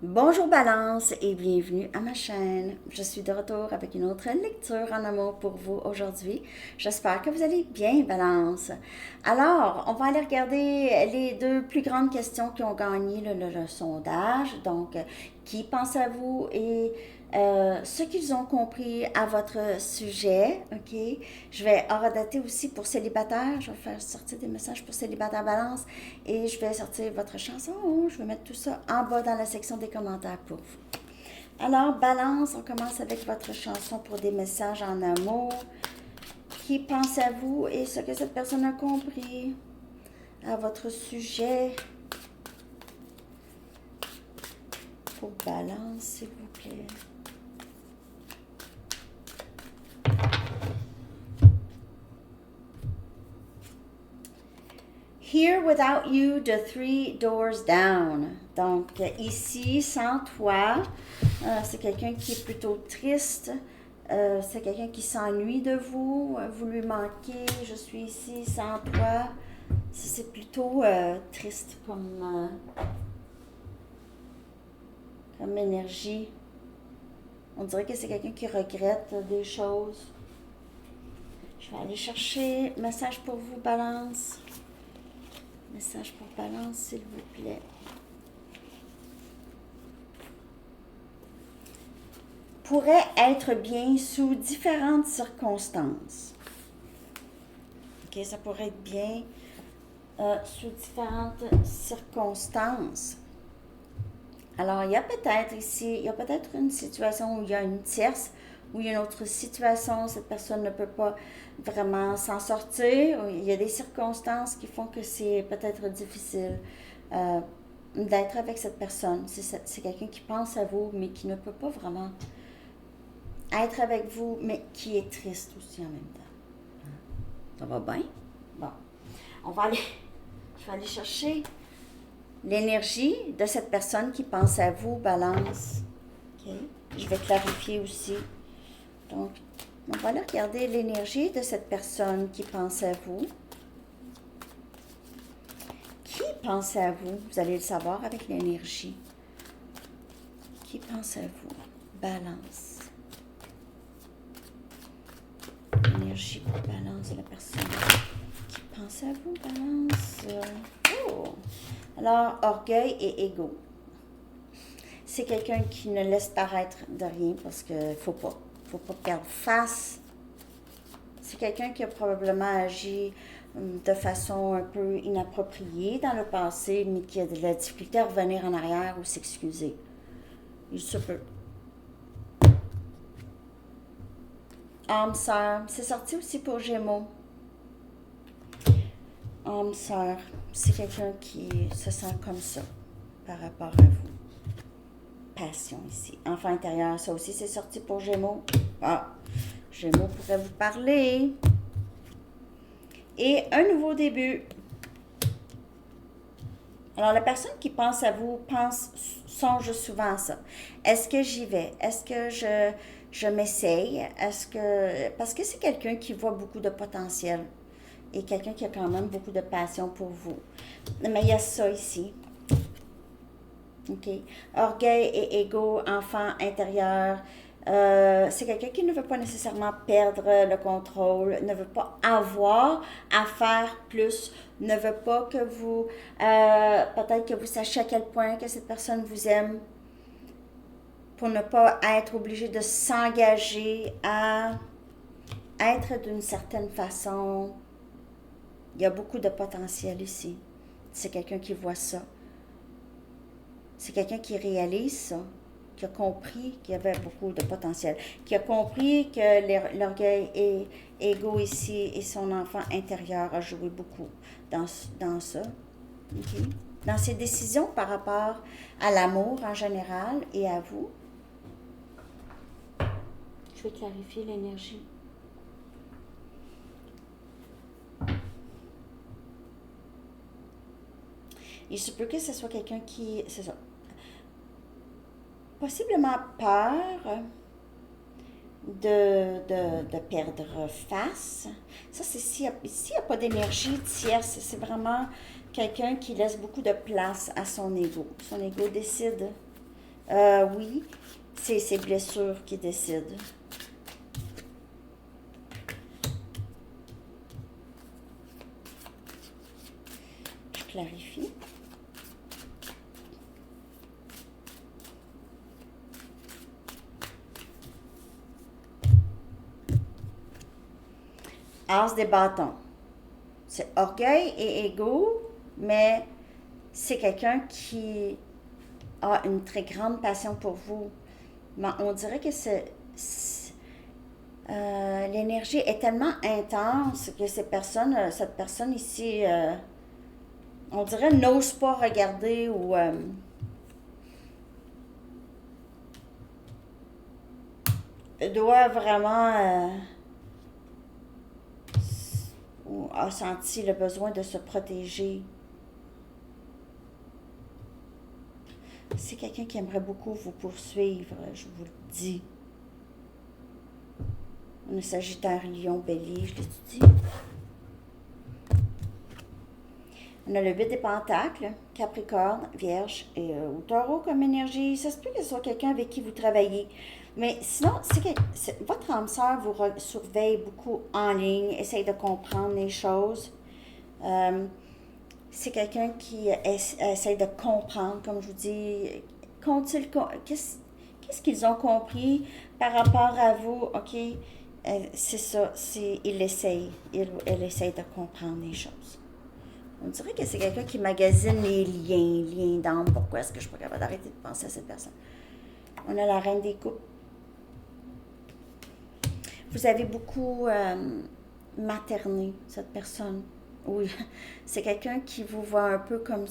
Bonjour Balance et bienvenue à ma chaîne. Je suis de retour avec une autre lecture en amour pour vous aujourd'hui. J'espère que vous allez bien Balance. Alors, on va aller regarder les deux plus grandes questions qui ont gagné le sondage. Donc, qui pense à vous et ce qu'ils ont compris à votre sujet, ok? Je vais hors-dater aussi pour célibataire. Je vais faire sortir des messages pour célibataire balance et je vais sortir votre chanson. Je vais mettre tout ça en bas dans la section des commentaires pour vous. Alors, balance, on commence avec votre chanson pour des messages en amour. Qui pense à vous et ce que cette personne a compris à votre sujet? Pour balance, s'il vous plaît. Here without you, the three doors down. Donc, ici, sans toi, c'est quelqu'un qui est plutôt triste. C'est quelqu'un qui s'ennuie de vous. Vous lui manquez. Je suis ici sans toi. C'est plutôt triste comme énergie. On dirait que c'est quelqu'un qui regrette des choses. Je vais aller chercher message pour vous, Balance. Message pour Balance, s'il vous plaît. Pourrait être bien sous différentes circonstances. Ok, ça pourrait être bien sous différentes circonstances. Alors, il y a peut-être ici, il y a peut-être une situation où il y a une tierce, où il y a une autre situation, cette personne ne peut pas vraiment s'en sortir. Il y a des circonstances qui font que c'est peut-être difficile d'être avec cette personne. C'est quelqu'un qui pense à vous, mais qui ne peut pas vraiment être avec vous, mais qui est triste aussi en même temps. Ça va bien? Bon. Je vais aller chercher l'énergie de cette personne qui pense à vous, Balance. Ok. Je vais clarifier aussi. Donc, on va aller regarder l'énergie de cette personne qui pense à vous. Qui pense à vous? Vous allez le savoir avec l'énergie. Qui pense à vous? Balance. L'énergie pour Balance de la personne qui pense à vous, Balance. Oh! Alors, orgueil et ego. C'est quelqu'un qui ne laisse paraître de rien parce qu'il ne faut pas. Il ne faut pas perdre face. C'est quelqu'un qui a probablement agi de façon un peu inappropriée dans le passé, mais qui a de la difficulté à revenir en arrière ou s'excuser. Il se peut. Âme sœur, c'est sorti aussi pour Gémeaux. Âme sœur, c'est quelqu'un qui se sent comme ça par rapport à vous. Passion ici. Enfant intérieur, ça aussi c'est sorti pour Gémeaux. Ah, Gémeaux pourrait vous parler. Et un nouveau début. Alors, la personne qui pense à vous songe souvent à ça. Est-ce que j'y vais? Est-ce que je m'essaye? Parce que c'est quelqu'un qui voit beaucoup de potentiel et quelqu'un qui a quand même beaucoup de passion pour vous. Mais il y a ça ici. OK. Orgueil et ego, enfant intérieur. C'est quelqu'un qui ne veut pas nécessairement perdre le contrôle, ne veut pas avoir à faire plus, ne veut pas que vous, peut-être que vous sachiez à quel point que cette personne vous aime pour ne pas être obligé de s'engager à être d'une certaine façon. Il y a beaucoup de potentiel ici. C'est quelqu'un qui voit ça. C'est quelqu'un qui réalise ça, qui a compris qu'il y avait beaucoup de potentiel, qui a compris que l'orgueil et ego ici et son enfant intérieur a joué beaucoup dans ça. Okay? Dans ses décisions par rapport à l'amour en général et à vous. Je vais clarifier l'énergie. Il se peut que ce soit quelqu'un qui... C'est ça. Possiblement peur de perdre face. Ça, c'est s'il n'y a pas d'énergie tierce. C'est vraiment quelqu'un qui laisse beaucoup de place à son ego. Son ego décide Oui, c'est ses blessures qui décident. Je clarifie. As des bâtons. C'est orgueil et ego, mais c'est quelqu'un qui a une très grande passion pour vous. Mais on dirait que l'énergie est tellement intense que cette personne ici, on dirait n'ose pas regarder ou doit vraiment ou a senti le besoin de se protéger. C'est quelqu'un qui aimerait beaucoup vous poursuivre, je vous le dis. On a Sagittaire, Lion, Bélier, je l'ai dit. On a le 8 des Pentacles, Capricorne, Vierge et Taureau comme énergie. Ça se peut que ce soit quelqu'un avec qui vous travaillez. Mais sinon, votre âme sœur vous surveille beaucoup en ligne, essaye de comprendre les choses. C'est quelqu'un qui essaie de comprendre, comme je vous dis, qu'est-ce qu'ils ont compris par rapport à vous, ok? C'est ça, elle essaye de comprendre les choses. On dirait que c'est quelqu'un qui magasine les liens d'âme. Pourquoi est-ce que je ne suis pas capable d'arrêter de penser à cette personne? On a la Reine des Coupes. Vous avez beaucoup materné cette personne. Oui, c'est quelqu'un qui vous voit un peu comme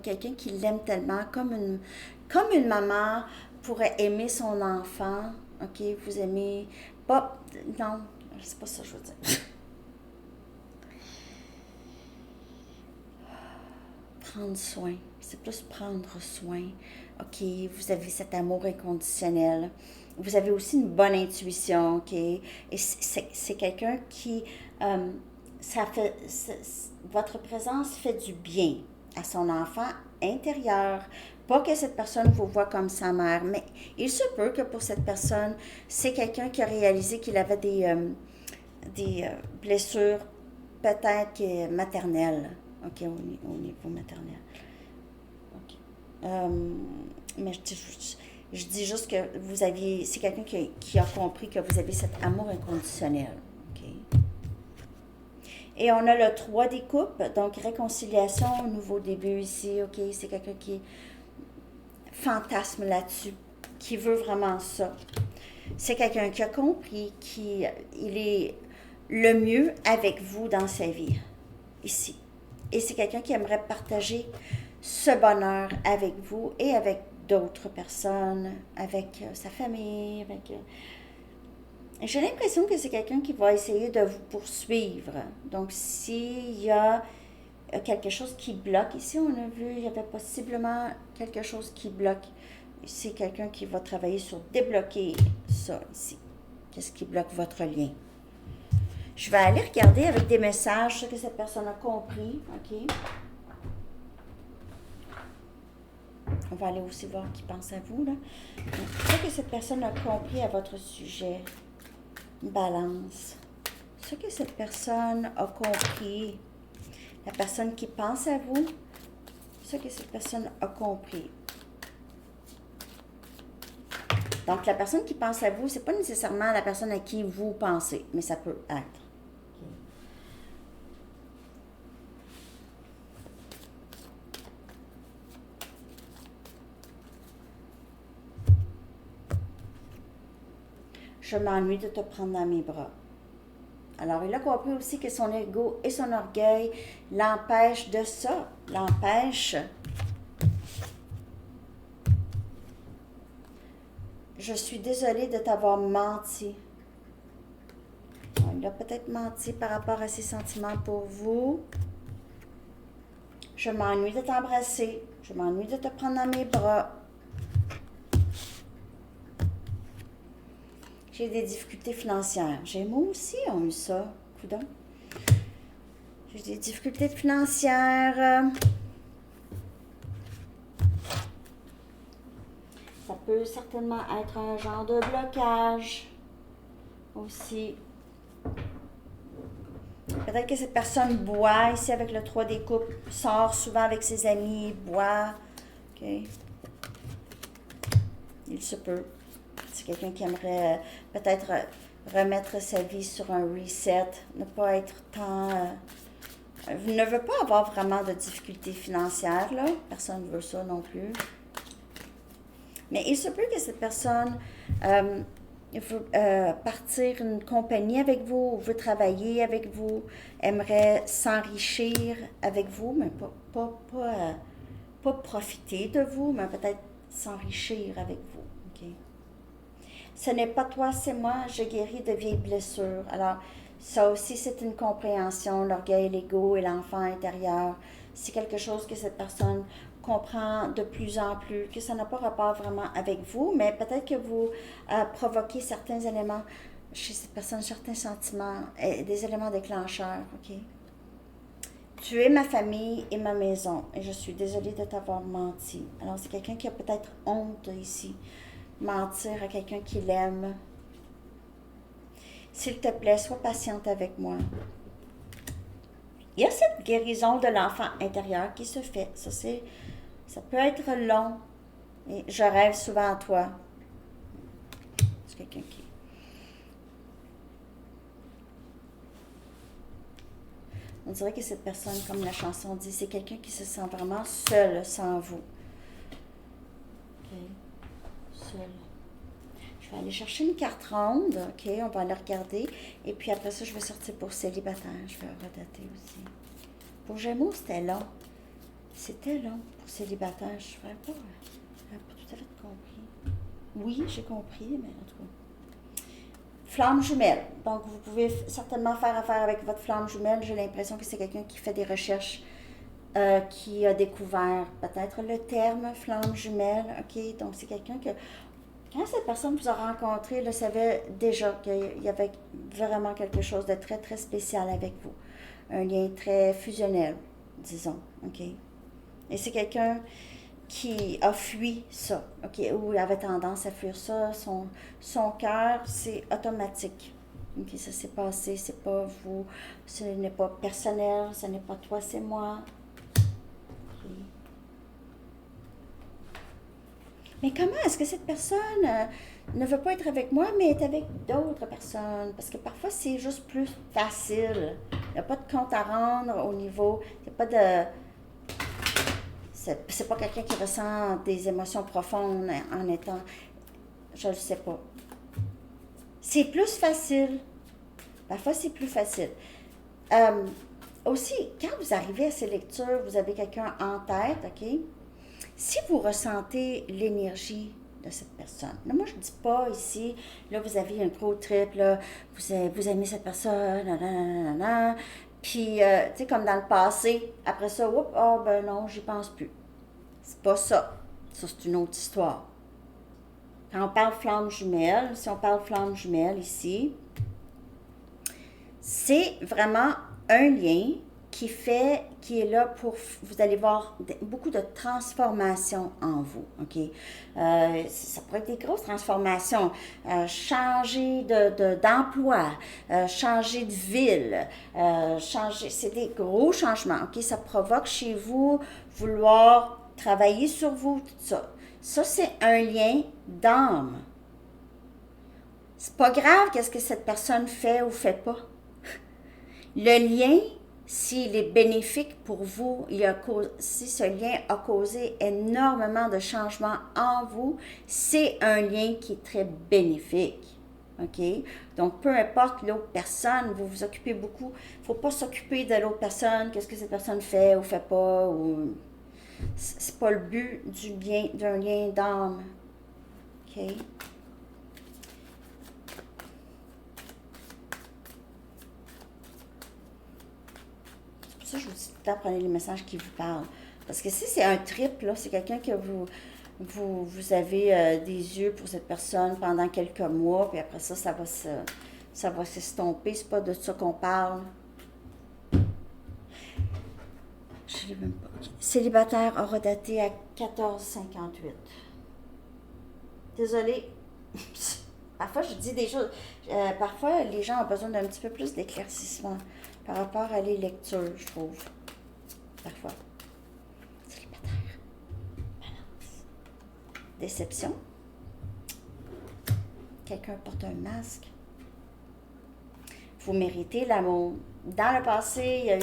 quelqu'un qui l'aime tellement, comme une maman pourrait aimer son enfant. Ok, vous aimez. Pas. Non, c'est pas ça que je veux dire. Prendre soin. C'est plus prendre soin. Ok, vous avez cet amour inconditionnel. Vous avez aussi une bonne intuition, ok? Et c'est quelqu'un qui. Votre présence fait du bien à son enfant intérieur. Pas que cette personne vous voit comme sa mère, mais il se peut que pour cette personne, c'est quelqu'un qui a réalisé qu'il avait des blessures peut-être maternelles. OK, au niveau maternel. OK. Mais je dis juste que c'est quelqu'un qui a compris que vous avez cet amour inconditionnel. OK. Et on a le 3 des coupes, donc réconciliation, nouveau début ici, ok, c'est quelqu'un qui fantasme là-dessus, qui veut vraiment ça. C'est quelqu'un qui a compris qu'il est le mieux avec vous dans sa vie, ici. Et c'est quelqu'un qui aimerait partager ce bonheur avec vous et avec d'autres personnes, avec sa famille, avec... J'ai l'impression que c'est quelqu'un qui va essayer de vous poursuivre. Donc, s'il y a quelque chose qui bloque, ici on a vu, il y avait possiblement quelque chose qui bloque. C'est quelqu'un qui va travailler sur débloquer ça ici. Qu'est-ce qui bloque votre lien? Je vais aller regarder avec des messages ce que cette personne a compris. OK? On va aller aussi voir qui pense à vous, là. Ce que cette personne a compris à votre sujet. Balance. Ce que cette personne a compris, la personne qui pense à vous, ce que cette personne a compris. Donc, la personne qui pense à vous, c'est pas nécessairement la personne à qui vous pensez, mais ça peut être. Je m'ennuie de te prendre dans mes bras. Alors, il a compris aussi que son ego et son orgueil l'empêchent de ça, l'empêchent. Je suis désolée de t'avoir menti. Il a peut-être menti par rapport à ses sentiments pour vous. Je m'ennuie de t'embrasser. Je m'ennuie de te prendre dans mes bras. J'ai des difficultés financières. Moi aussi, on a eu ça. Coudonc. J'ai des difficultés financières. Ça peut certainement être un genre de blocage aussi. Peut-être que cette personne boit ici avec le 3 des coupes, sort souvent avec ses amis, boit. OK. Il se peut. C'est quelqu'un qui aimerait peut-être remettre sa vie sur un reset, ne pas être tant... ne veut pas avoir vraiment de difficultés financières, là. Personne ne veut ça non plus. Mais il se peut que cette personne veut partir une compagnie avec vous, veut travailler avec vous, aimerait s'enrichir avec vous, mais pas profiter de vous, mais peut-être s'enrichir avec vous. Okay? Ce n'est pas toi, c'est moi, je guéris de vieilles blessures. Alors, ça aussi, c'est une compréhension, l'orgueil, l'ego et l'enfant intérieur. C'est quelque chose que cette personne comprend de plus en plus, que ça n'a pas rapport vraiment avec vous, mais peut-être que vous provoquez certains éléments chez cette personne, certains sentiments, des éléments déclencheurs, ok? Tu es ma famille et ma maison, et je suis désolée de t'avoir menti. Alors, c'est quelqu'un qui a peut-être honte ici. Mentir à quelqu'un qui l'aime. S'il te plaît, sois patiente avec moi. Il y a cette guérison de l'enfant intérieur qui se fait. Ça peut être long. Et je rêve souvent à toi. C'est quelqu'un qui... On dirait que cette personne, comme la chanson dit, c'est quelqu'un qui se sent vraiment seul sans vous. OK. Seul. Je vais aller chercher une carte ronde. OK, on va la regarder. Et puis après ça, je vais sortir pour célibataire. Je vais redater aussi. Pour Gémeaux, c'était long. C'était long pour célibataire. Je n'avais pas tout à fait compris. Oui, j'ai compris, mais en tout cas. Flamme jumelle. Donc, vous pouvez certainement faire affaire avec votre flamme jumelle. J'ai l'impression que c'est quelqu'un qui fait des recherches, qui a découvert peut-être le terme flamme jumelle. OK, donc c'est quelqu'un que, quand cette personne vous a rencontré, elle savait déjà qu'il y avait vraiment quelque chose de très, très spécial avec vous. Un lien très fusionnel, disons. OK? Et c'est quelqu'un qui a fui ça, OK, ou avait tendance à fuir ça, son cœur, c'est automatique. OK, ça s'est passé, c'est pas vous, ce n'est pas personnel, ce n'est pas toi, c'est moi. OK. Mais comment est-ce que cette personne ne veut pas être avec moi, mais est avec d'autres personnes? Parce que parfois, c'est juste plus facile. Il n'y a pas de compte à rendre au niveau, il n'y a pas de... C'est pas quelqu'un qui ressent des émotions profondes en étant... Je ne le sais pas. C'est plus facile. Parfois, c'est plus facile. Aussi, quand vous arrivez à ces lectures, vous avez quelqu'un en tête, OK? Si vous ressentez l'énergie de cette personne. Là, moi, je ne dis pas ici, là, vous avez un gros trip, là, vous aimez cette personne, nanana, puis, tu sais, comme dans le passé, après ça, oups, ah, ben non, j'y pense plus. C'est pas ça. Ça, c'est une autre histoire. Quand on parle flamme jumelle, si on parle flamme jumelle ici, c'est vraiment un lien qui est là pour, vous allez voir beaucoup de transformations en vous, OK? Ça pourrait être des grosses transformations, changer d'emploi, changer de ville, c'est des gros changements, OK? Ça provoque chez vous vouloir travailler sur vous, tout ça. Ça, c'est un lien d'âme. C'est pas grave qu'est-ce que cette personne fait ou fait pas. Le lien, s'il est bénéfique pour vous, si ce lien a causé énormément de changements en vous, c'est un lien qui est très bénéfique. OK? Donc, peu importe l'autre personne, vous vous occupez beaucoup. Il ne faut pas s'occuper de l'autre personne, qu'est-ce que cette personne fait ou fait pas. C'est pas le but d'un lien d'âme. OK? Ça, je vous dis tout le temps, prenez les messages qui vous parlent. Parce que si c'est un trip, là, c'est quelqu'un que vous avez des yeux pour cette personne pendant quelques mois, puis après ça, ça va s'estomper. C'est pas de ça qu'on parle. Je l'ai même pas. Célibataire a redaté à 14,58. Désolée. Parfois, je dis des choses. Parfois, les gens ont besoin d'un petit peu plus d'éclaircissement par rapport à les lectures, je trouve. Parfois. Célibataire. Balance. Déception. Quelqu'un porte un masque. Vous méritez l'amour. Dans le passé,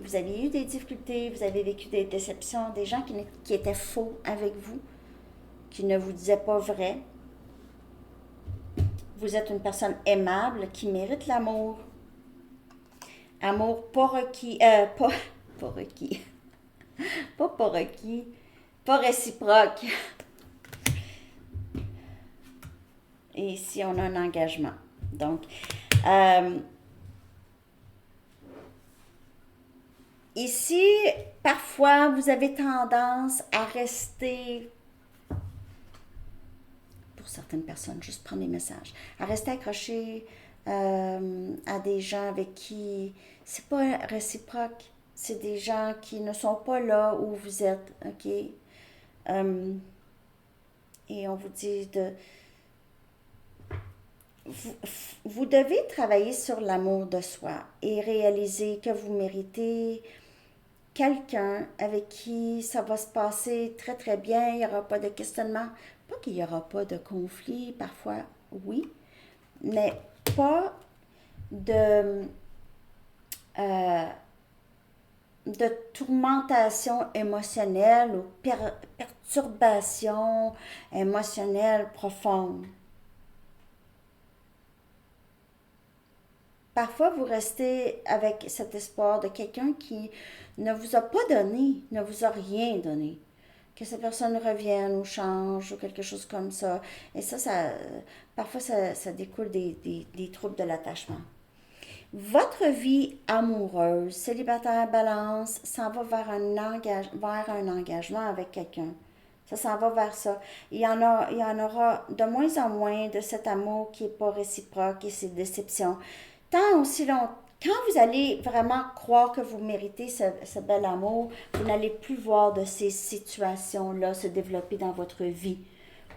vous avez eu des difficultés, vous avez vécu des déceptions, des gens qui étaient faux avec vous, qui ne vous disaient pas vrai. Vous êtes une personne aimable qui mérite l'amour. Amour pas requis, pas requis, pas requis, pas réciproque. Et ici, on a un engagement. Donc, ici, parfois, vous avez tendance à rester, pour certaines personnes, juste prendre des messages, à rester accroché à des gens avec qui c'est pas réciproque. C'est des gens qui ne sont pas là où vous êtes, ok? Et on vous dit de... Vous devez travailler sur l'amour de soi et réaliser que vous méritez quelqu'un avec qui ça va se passer très très bien, il n'y aura pas de questionnement, pas qu'il n'y aura pas de conflit, parfois oui, mais pas de, de tourmentation émotionnelle ou perturbation émotionnelle profonde. Parfois, vous restez avec cet espoir de quelqu'un qui ne vous a pas donné, ne vous a rien donné. Que cette personne revienne ou change ou quelque chose comme ça. Et parfois, ça découle des troubles de l'attachement. Votre vie amoureuse, célibataire, balance, s'en va vers un engagement avec quelqu'un. Ça s'en va vers ça. Il y en aura de moins en moins de cet amour qui n'est pas réciproque et ces déceptions. Tant aussi longtemps, quand vous allez vraiment croire que vous méritez ce bel amour, vous n'allez plus voir de ces situations-là se développer dans votre vie.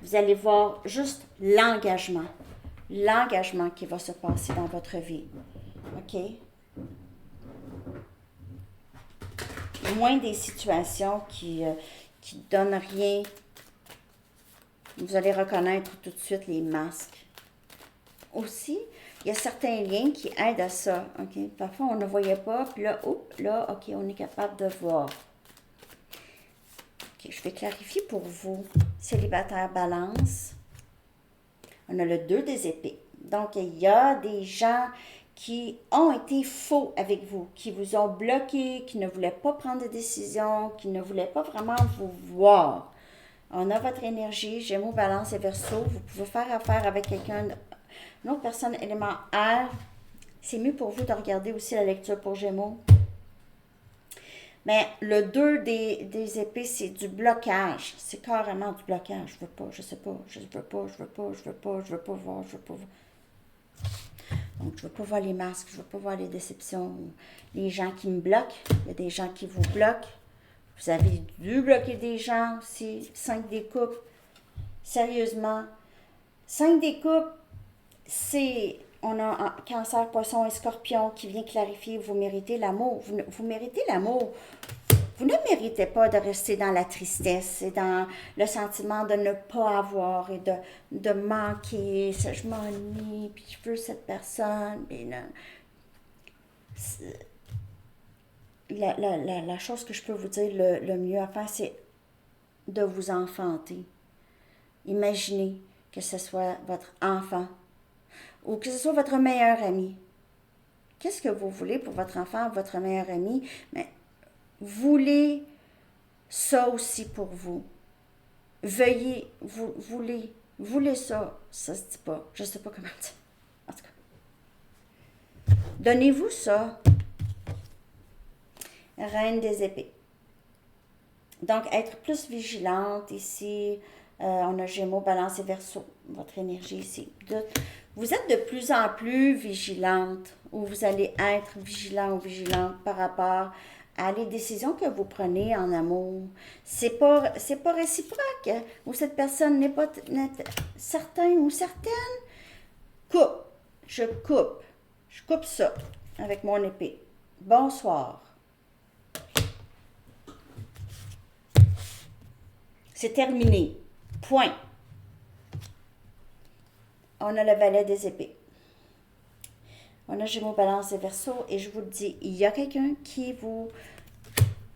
Vous allez voir juste l'engagement qui va se passer dans votre vie. OK? Moins des situations qui donnent rien. Vous allez reconnaître tout de suite les masques. Aussi, il y a certains liens qui aident à ça. Okay? Parfois, on ne voyait pas, puis là, OK, on est capable de voir. OK, je vais clarifier pour vous. Célibataire, balance. On a le 2 des épées. Donc, il y a des gens qui ont été faux avec vous, qui vous ont bloqué, qui ne voulaient pas prendre de décision, qui ne voulaient pas vraiment vous voir. On a votre énergie, Gémeaux, Balance et Verseau. Vous pouvez faire affaire avec une autre personne, élément air. C'est mieux pour vous de regarder aussi la lecture pour Gémeaux. Mais le 2 des épées, c'est du blocage. C'est carrément du blocage. Je veux pas, je sais pas, je veux pas voir. Donc, je veux pas voir les masques, je veux pas voir les déceptions, les gens qui me bloquent. Il y a des gens qui vous bloquent. Vous avez dû bloquer des gens aussi. 5 des coupes. Sérieusement. 5 des coupes, on a un Cancer, Poisson et Scorpion qui vient clarifier, vous méritez l'amour. Vous méritez l'amour. Vous ne méritez pas de rester dans la tristesse et dans le sentiment de ne pas avoir et de manquer. Je m'ennuie, puis je veux cette personne. Puis non. La chose que je peux vous dire le mieux à faire, c'est de vous enfanter. Imaginez que ce soit votre enfant ou que ce soit votre meilleur ami. Qu'est-ce que vous voulez pour votre enfant, votre meilleur ami? Mais voulez ça aussi pour vous. Veuillez, voulez ça. Ça se dit pas. Je sais pas comment dire. En tout cas. Donnez-vous ça. Reine des épées. Donc, être plus vigilante ici. On a Gémeaux, Balance et Verseau. Votre énergie ici. Vous êtes de plus en plus vigilante ou vous allez être vigilant ou vigilante par rapport à les décisions que vous prenez en amour. C'est pas réciproque. Ou cette personne n'est pas certain ou certaine. Coupe. Je coupe. Je coupe ça avec mon épée. Bonsoir. C'est terminé. Point. On a le valet des épées. On a Gémeaux, Balance et Verseau. Et je vous le dis, il y a quelqu'un qui vous...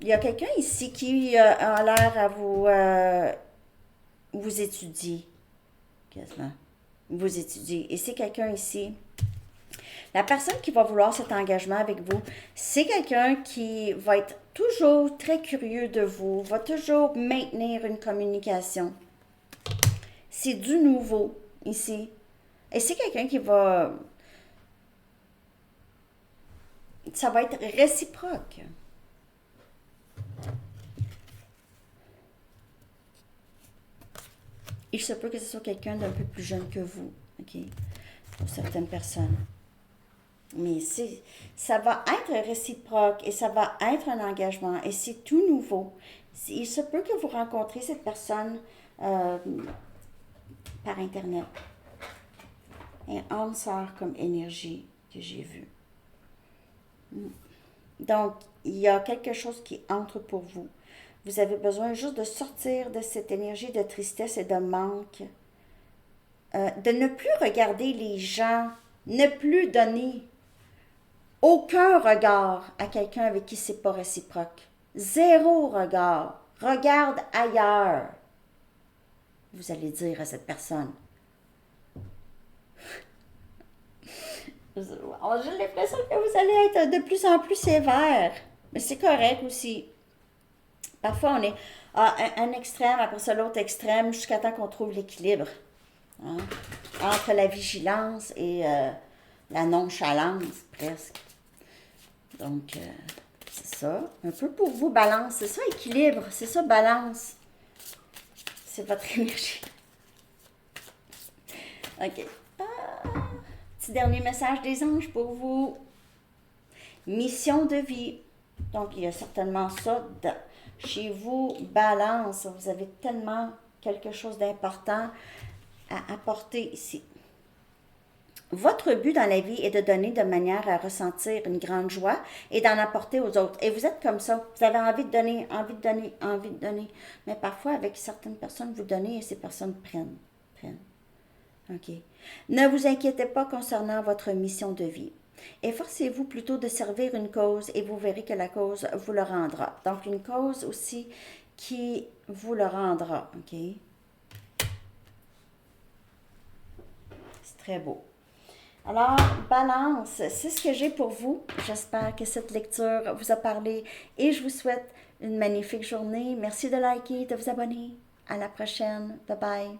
Il y a quelqu'un ici qui a l'air à vous étudier. Quasiment. Vous étudier. Et c'est quelqu'un ici. La personne qui va vouloir cet engagement avec vous, c'est quelqu'un qui va être toujours très curieux de vous, va toujours maintenir une communication. C'est du nouveau ici. Et c'est quelqu'un qui va... Ça va être réciproque. Il se peut que ce soit quelqu'un d'un peu plus jeune que vous, ok, pour certaines personnes. Mais ça va être réciproque et ça va être un engagement et c'est tout nouveau. Il se peut que vous rencontrez cette personne par Internet. Un âme sœur comme énergie que j'ai vu. Donc, il y a quelque chose qui entre pour vous. Vous avez besoin juste de sortir de cette énergie de tristesse et de manque. De ne plus regarder les gens, ne plus donner aucun regard à quelqu'un avec qui c'est pas réciproque. Zéro regard. Regarde ailleurs. Vous allez dire à cette personne. J'ai l'impression que vous allez être de plus en plus sévère. Mais c'est correct aussi. Parfois, on est à un extrême, après ça l'autre extrême, jusqu'à temps qu'on trouve l'équilibre. Hein? Entre la vigilance et la nonchalance, presque. Donc, c'est ça. Un peu pour vous, balance. C'est ça, équilibre. C'est ça, balance. C'est votre énergie. OK. Petit dernier message des anges pour vous. Mission de vie. Donc, il y a certainement ça chez vous. Balance. Vous avez tellement quelque chose d'important à apporter ici. Votre but dans la vie est de donner de manière à ressentir une grande joie et d'en apporter aux autres. Et vous êtes comme ça. Vous avez envie de donner, envie de donner, envie de donner. Mais parfois, avec certaines personnes, vous donnez et ces personnes prennent. OK. Ne vous inquiétez pas concernant votre mission de vie. Efforcez-vous plutôt de servir une cause et vous verrez que la cause vous le rendra. Donc, une cause aussi qui vous le rendra. OK? C'est très beau. Alors, balance, c'est ce que j'ai pour vous. J'espère que cette lecture vous a parlé et je vous souhaite une magnifique journée. Merci de liker, de vous abonner. À la prochaine. Bye bye.